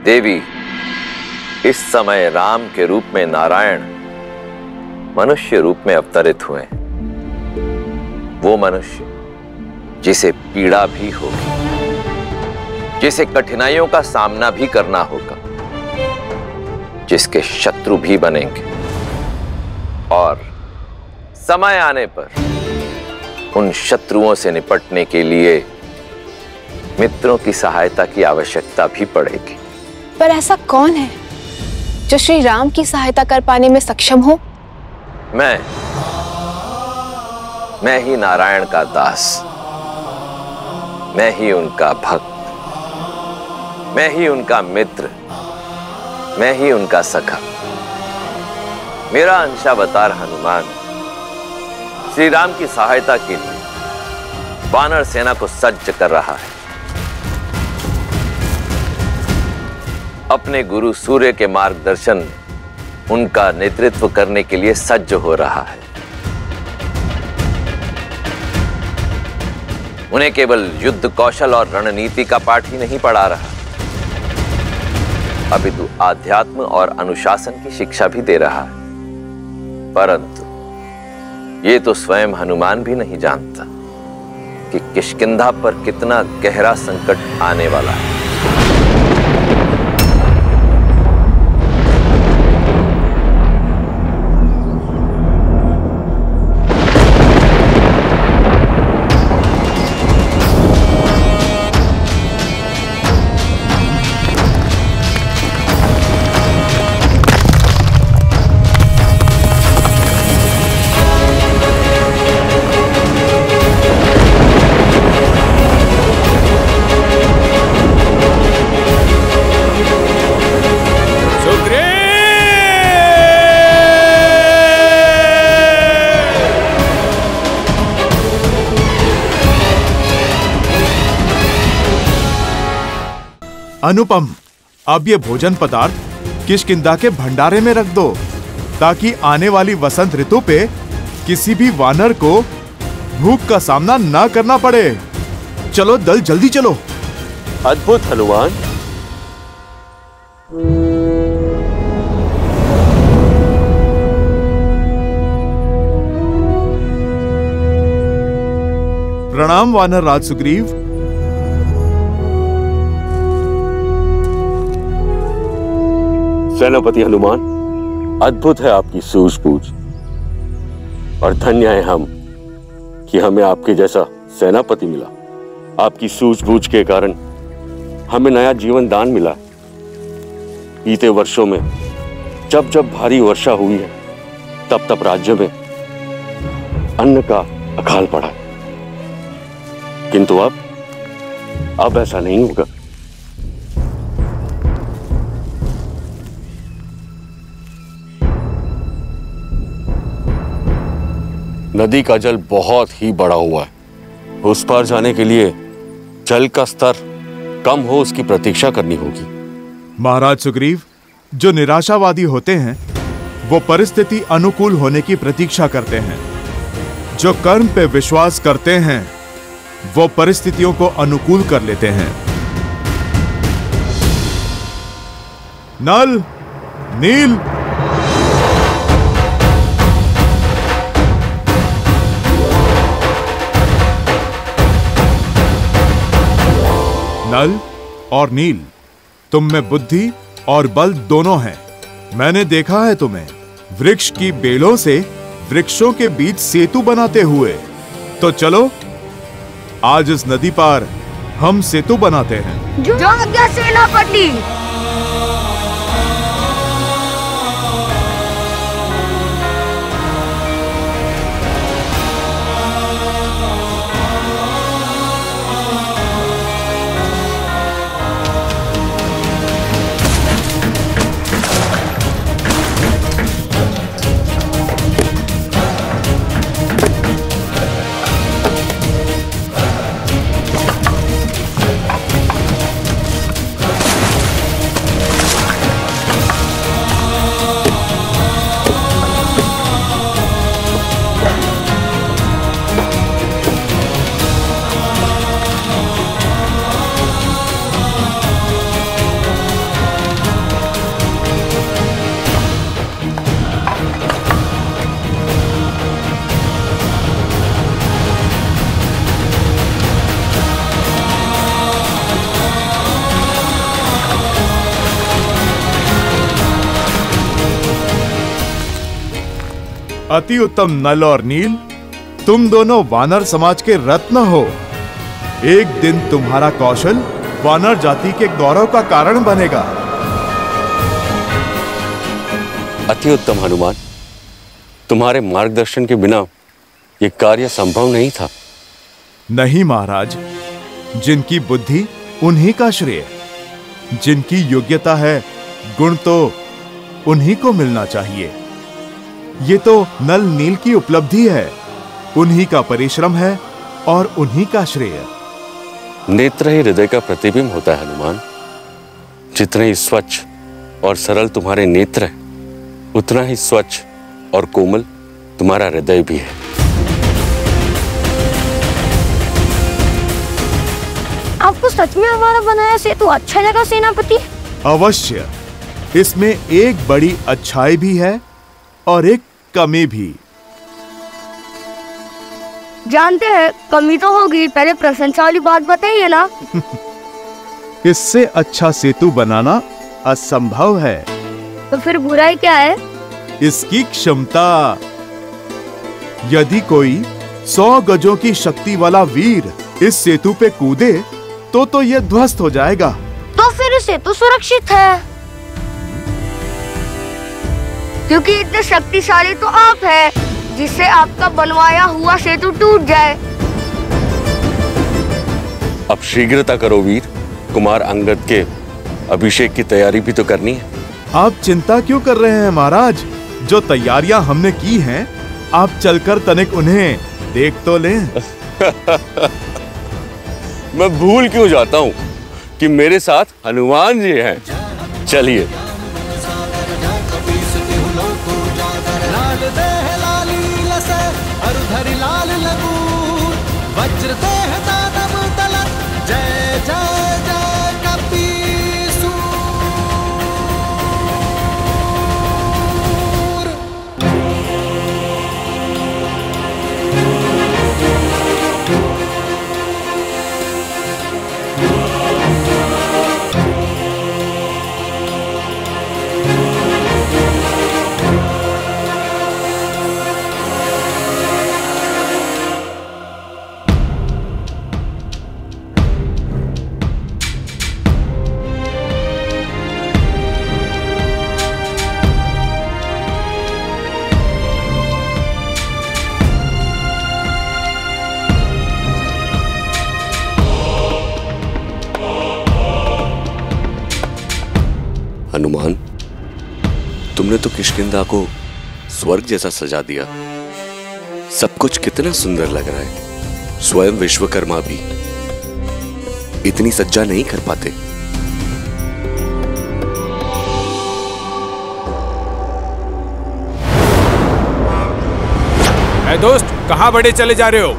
देवी इस समय राम के रूप में नारायण मनुष्य रूप में अवतरित हुए। वो मनुष्य जिसे पीड़ा भी होगी, जिसे कठिनाइयों का सामना भी करना होगा, जिसके शत्रु भी बनेंगे और समय आने पर उन शत्रुओं से निपटने के लिए मित्रों की सहायता की आवश्यकता भी पड़ेगी। पर ऐसा कौन है जो श्री राम की सहायता कर पाने में सक्षम हो? मैं ही नारायण का दास, मैं ही उनका भक्त, मैं ही उनका मित्र, मैं ही उनका सखा। मेरा अंशावतार हनुमान श्री राम की सहायता के लिए वानर सेना को सज्ज कर रहा है। अपने गुरु सूर्य के मार्गदर्शन उनका नेतृत्व करने के लिए सज्ज हो रहा है। उन्हें केवल युद्ध कौशल और रणनीति का पाठ ही नहीं पढ़ा रहा, अपितु आध्यात्म और अनुशासन की शिक्षा भी दे रहा है। परंतु ये तो स्वयं हनुमान भी नहीं जानता कि किष्किंधा पर कितना गहरा संकट आने वाला है। अनुपम, अब ये भोजन पदार्थ किष्किंधा के भंडारे में रख दो ताकि आने वाली वसंत ऋतु पे किसी भी वानर को भूख का सामना ना करना पड़े। चलो दल, जल्दी चलो। अद्भुत हनुमान। प्रणाम वानर राज सुग्रीव। सेनापति हनुमान, अद्भुत है आपकी सूझबूझ और धन्य है हम कि हमें आपके जैसा सेनापति मिला। आपकी सूझबूझ के कारण हमें नया जीवन दान मिला। बीते वर्षों में जब जब भारी वर्षा हुई है तब तब राज्य में अन्न का अकाल पड़ा, किंतु अब ऐसा नहीं होगा। नदी का जल बहुत ही बढ़ा हुआ है। उस पार जाने के लिए जल का स्तर कम हो उसकी प्रतीक्षा करनी होगी। महाराज सुग्रीव, जो निराशावादी होते हैं वो परिस्थिति अनुकूल होने की प्रतीक्षा करते हैं। जो कर्म पे विश्वास करते हैं वो परिस्थितियों को अनुकूल कर लेते हैं। नल, नील, नल और नील, तुम में बुद्धि और बल दोनों हैं। मैंने देखा है तुम्हें वृक्ष की बेलों से वृक्षों के बीच सेतु बनाते हुए। तो चलो आज इस नदी पार हम सेतु बनाते हैं। जो आज्ञा सेनापति। अति उत्तम नल और नील, तुम दोनों वानर समाज के रत्न हो। एक दिन तुम्हारा कौशल वानर जाति के गौरव का कारण बनेगा। अति उत्तम हनुमान, तुम्हारे मार्गदर्शन के बिना यह कार्य संभव नहीं था। नहीं महाराज, जिनकी बुद्धि उन्हीं का श्रेय, जिनकी योग्यता है गुण तो उन्हीं को मिलना चाहिए। ये तो नल नील की उपलब्धि है, उन्हीं का परिश्रम है और उन्हीं का श्रेय। नेत्र ही हृदय का प्रतिबिंब होता है हनुमान। जितने ही स्वच्छ और सरल तुम्हारे नेत्र हैं, उतना ही स्वच्छ और कोमल तुम्हारा हृदय भी है। आपको सच में हमारा बनाया सेतु अच्छा लगा सेनापति? अवश्य, इसमें एक बड़ी अच्छाई भी है और एक कमी भी। जानते हैं, कमी तो होगी, पहले प्रशंसा वाली बात बताइए ना। इससे अच्छा सेतु बनाना असंभव है। तो फिर बुराई क्या है? इसकी क्षमता। यदि कोई 100 गजों की शक्ति वाला वीर इस सेतु पे कूदे तो यह ध्वस्त हो जाएगा। तो फिर सेतु सुरक्षित है, क्योंकि इतने शक्तिशाली तो आप हैं, जिससे आपका बनवाया हुआ सेतु टूट जाए। अब शीघ्रता करो वीर, कुमार अंगद के अभिषेक की तैयारी भी तो करनी है। आप चिंता क्यों कर रहे हैं महाराज? जो तैयारियां हमने की हैं, आप चलकर तनिक उन्हें देख तो लें। मैं भूल क्यों जाता हूँ कि मेरे साथ हनुमान जी हैं। चलिए। जय जय जय कपीसू। हनुमान, तुमने तो किष्किंधा को स्वर्ग जैसा सजा दिया। सब कुछ कितना सुंदर लग रहा है। स्वयं विश्वकर्मा भी इतनी सज्जा नहीं कर पाते। दोस्त, कहां बड़े चले जा रहे हो?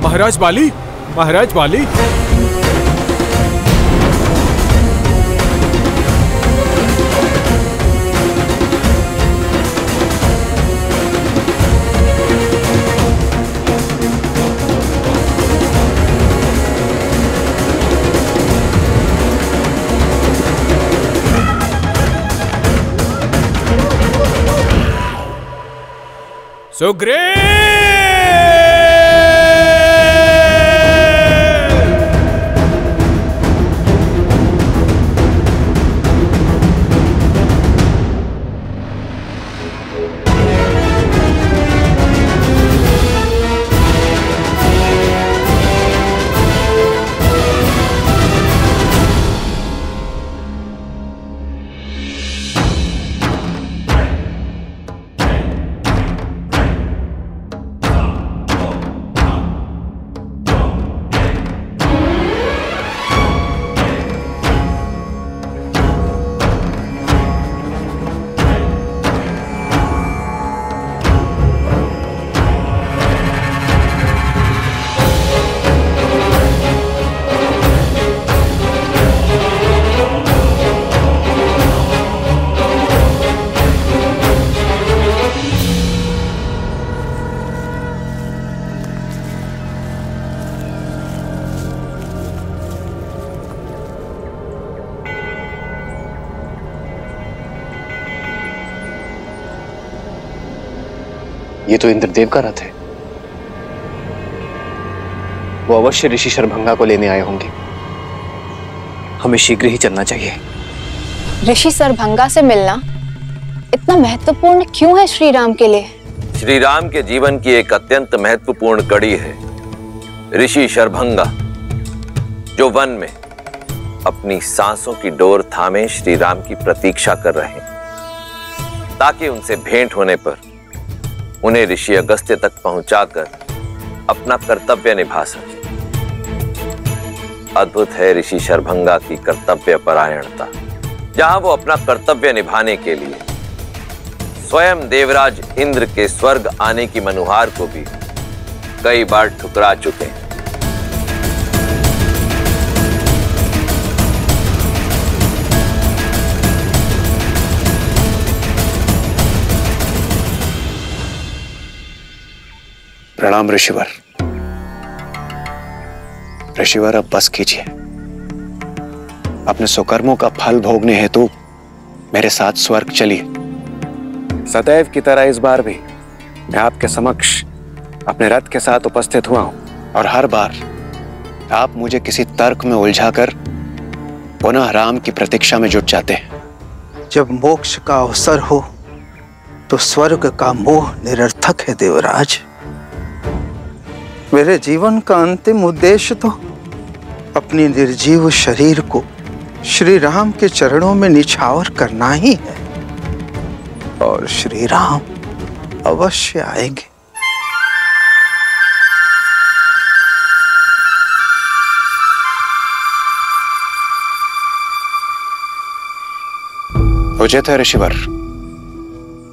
महाराज बाली, महाराज बाली। सुग्रीव! ये तो इंद्रदेव का रथ है। वो अवश्य ऋषि शरभंगा को लेने आए होंगे। हमें शीघ्र ही चलना चाहिए। ऋषि शरभंगा से मिलना इतना महत्वपूर्ण क्यों है श्री राम के लिए? श्री राम के जीवन की एक अत्यंत महत्वपूर्ण कड़ी है ऋषि शरभंगा, जो वन में अपनी सांसों की डोर थामे श्री राम की प्रतीक्षा कर रहे हैं, ताकि उनसे भेंट होने पर उन्हें ऋषि अगस्त्य तक पहुंचाकर अपना कर्तव्य निभा सके। अद्भुत है ऋषि शरभंगा की कर्तव्य परायणता, जहां वो अपना कर्तव्य निभाने के लिए स्वयं देवराज इंद्र के स्वर्ग आने की मनुहार को भी कई बार ठुकरा चुके हैं। प्रणाम ऋषिवर। ऋषिवर, अब बस कीजिए। अपने सुकर्मों का फल भोगने हेतु मेरे साथ स्वर्ग चलिए। सदैव की तरह इस बार भी मैं आपके समक्ष अपने रथ के साथ उपस्थित हुआ हूं, और हर बार आप मुझे किसी तर्क में उलझाकर पुनः राम की प्रतीक्षा में जुट जाते हैं। जब मोक्ष का अवसर हो तो स्वर्ग का मोह निरर्थक है देवराज। मेरे जीवन का अंतिम उद्देश्य तो अपनी निर्जीव शरीर को श्री राम के चरणों में निछावर करना ही है, और श्री राम अवश्य आएंगे। उचित है ऋषिवर,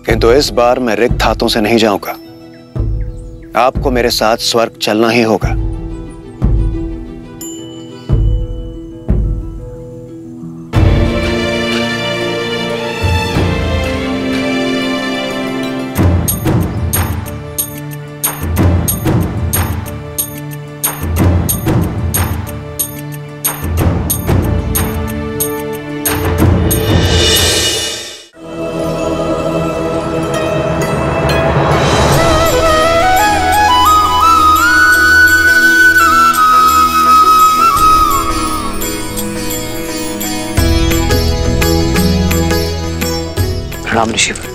किंतु इस बार मैं रिक्त हाथों से नहीं जाऊंगा। आपको मेरे साथ स्वर्ग चलना ही होगा। राम ऋषिवर।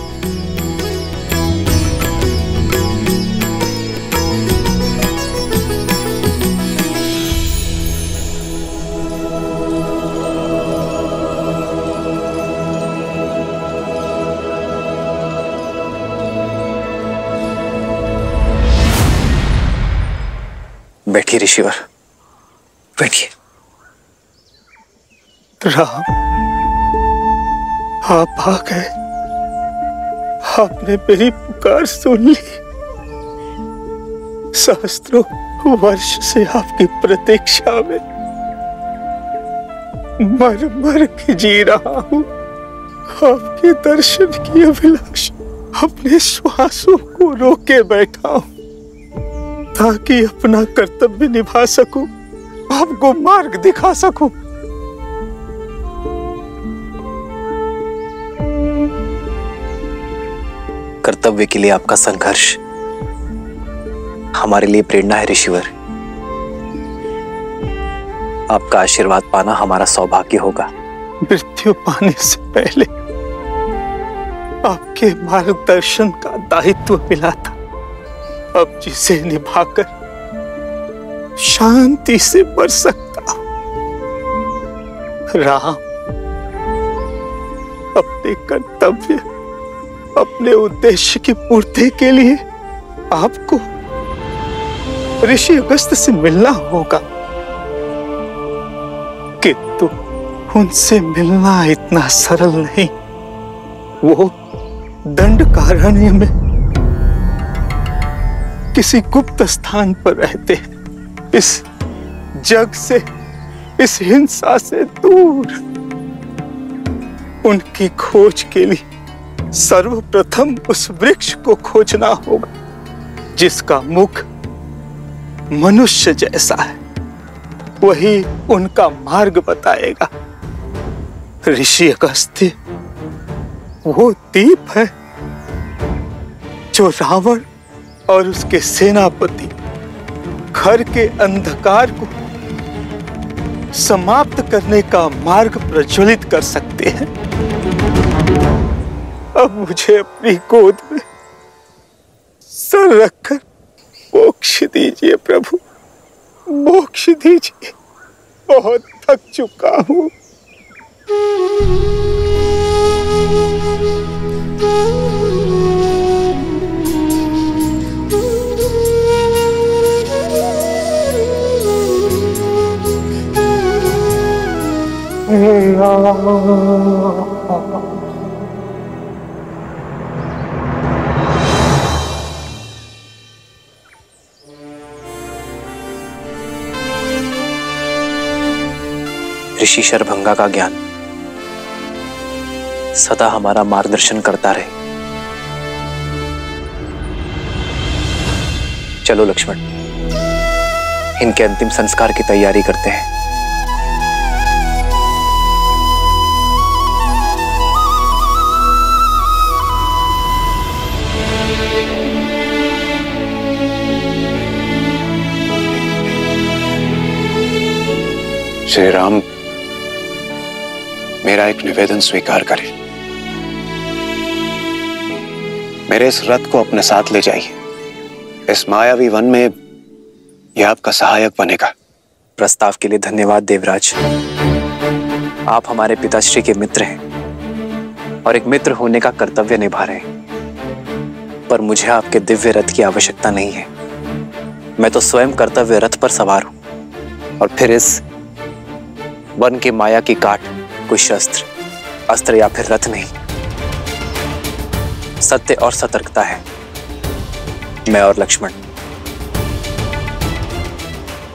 बैठिए ऋषिवर, बैठिए। राम, आप आ गए। आपने मेरी पुकार सुन ली। सहस्त्रों वर्ष से आपकी प्रतीक्षा में मर मर के जी रहा हूं। आपके दर्शन की अभिलाषा अपने श्वासों को रोके बैठा हूं, ताकि अपना कर्तव्य निभा सकूं, आपको मार्ग दिखा सकूं। कर्तव्य के लिए आपका संघर्ष हमारे लिए प्रेरणा है ऋषिवर। आपका आशीर्वाद पाना हमारा सौभाग्य होगा। मृत्यु पाने से पहले आपके मार्गदर्शन का दायित्व मिला था, अब जिसे निभाकर शांति से मर सकता हूं। राम, अपने कर्तव्य, अपने उद्देश्य की पूर्ति के लिए आपको ऋषि अगस्त्य से मिलना होगा, किंतु उनसे मिलना इतना सरल नहीं। वो दंडकारण्य में किसी गुप्त स्थान पर रहते हैं, इस जग से, इस हिंसा से दूर। उनकी खोज के लिए सर्वप्रथम उस वृक्ष को खोजना होगा जिसका मुख मनुष्य जैसा है। वही उनका मार्ग बताएगा। ऋषि अगस्त्य वो दीप है जो रावण और उसके सेनापति घर के अंधकार को समाप्त करने का मार्ग प्रज्वलित कर सकते हैं। अब मुझे अपनी गोद में सर रखकर मोक्ष दीजिए प्रभु, मोक्ष दीजिए। बहुत थक चुका हूं। ऋषि शरभंगा का ज्ञान सदा हमारा मार्गदर्शन करता रहे। चलो लक्ष्मण, इनके अंतिम संस्कार की तैयारी करते हैं। श्री राम, मेरा एक निवेदन स्वीकार करें। मेरे इस रथ को अपने साथ ले जाइए। इस मायावी वन में यह आपका सहायक बनेगा। प्रस्ताव के लिए धन्यवाद देवराज। आप हमारे पिताश्री के मित्र हैं और एक मित्र होने का कर्तव्य निभा रहे हैं, पर मुझे आपके दिव्य रथ की आवश्यकता नहीं है। मैं तो स्वयं कर्तव्य रथ पर सवार हूं, और फिर इस वन की माया की काट कोई शस्त्र, अस्त्र या फिर रथ नहीं, सत्य और सतर्कता है। मैं और लक्ष्मण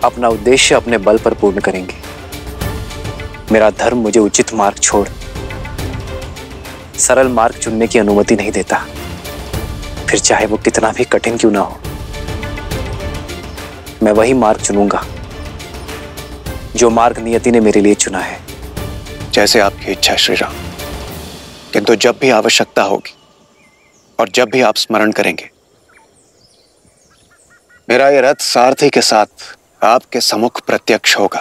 अपना उद्देश्य अपने बल पर पूर्ण करेंगे। मेरा धर्म मुझे उचित मार्ग छोड़ सरल मार्ग चुनने की अनुमति नहीं देता, फिर चाहे वो कितना भी कठिन क्यों ना हो। मैं वही मार्ग चुनूंगा जो मार्ग नियति ने मेरे लिए चुना है। जैसे आपकी इच्छा श्री राम, किंतु जब भी आवश्यकता होगी और जब भी आप स्मरण करेंगे, मेरा यह रथ सारथी के साथ आपके सम्मुख प्रत्यक्ष होगा।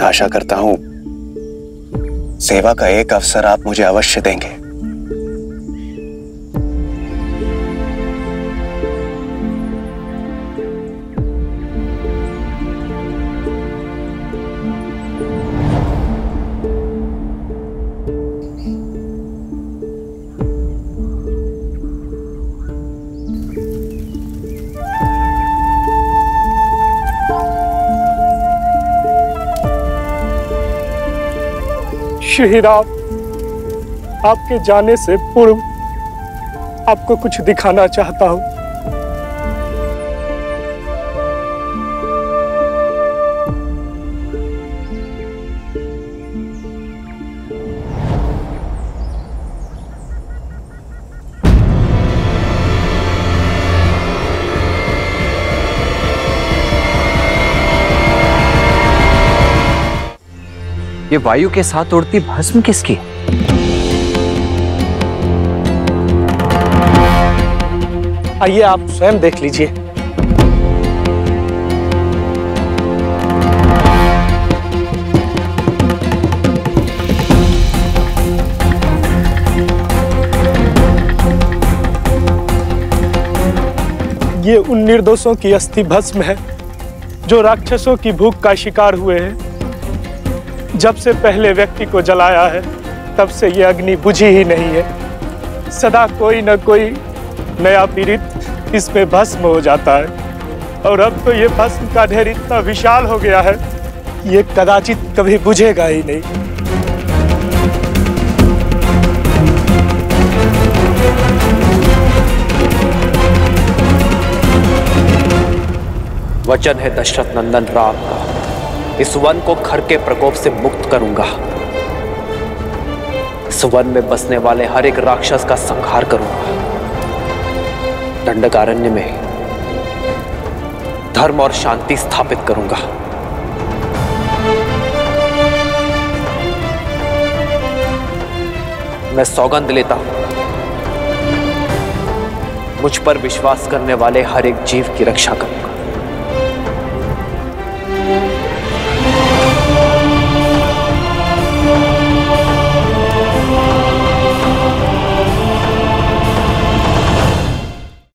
आशा करता हूं सेवा का एक अवसर आप मुझे अवश्य देंगे। श्री राम, आपके जाने से पूर्व आपको कुछ दिखाना चाहता हूं। ये वायु के साथ उड़ती भस्म किसकी? आइए आप स्वयं देख लीजिए। ये उन निर्दोषों की अस्थि भस्म है जो राक्षसों की भूख का शिकार हुए हैं। जब से पहले व्यक्ति को जलाया है, तब से ये अग्नि बुझी ही नहीं है। सदा कोई न कोई नया पीड़ित इसमें भस्म हो जाता है, और अब तो ये भस्म का ढेर इतना विशाल हो गया है, ये कदाचित कभी बुझेगा ही नहीं। वचन है दशरथ नंदन राम का, इस वन को खर के प्रकोप से मुक्त करूंगा। इस वन में बसने वाले हर एक राक्षस का संहार करूंगा। दंडकारण्य में धर्म और शांति स्थापित करूंगा। मैं सौगंध लेता हूं मुझ पर विश्वास करने वाले हर एक जीव की रक्षा करूंगा।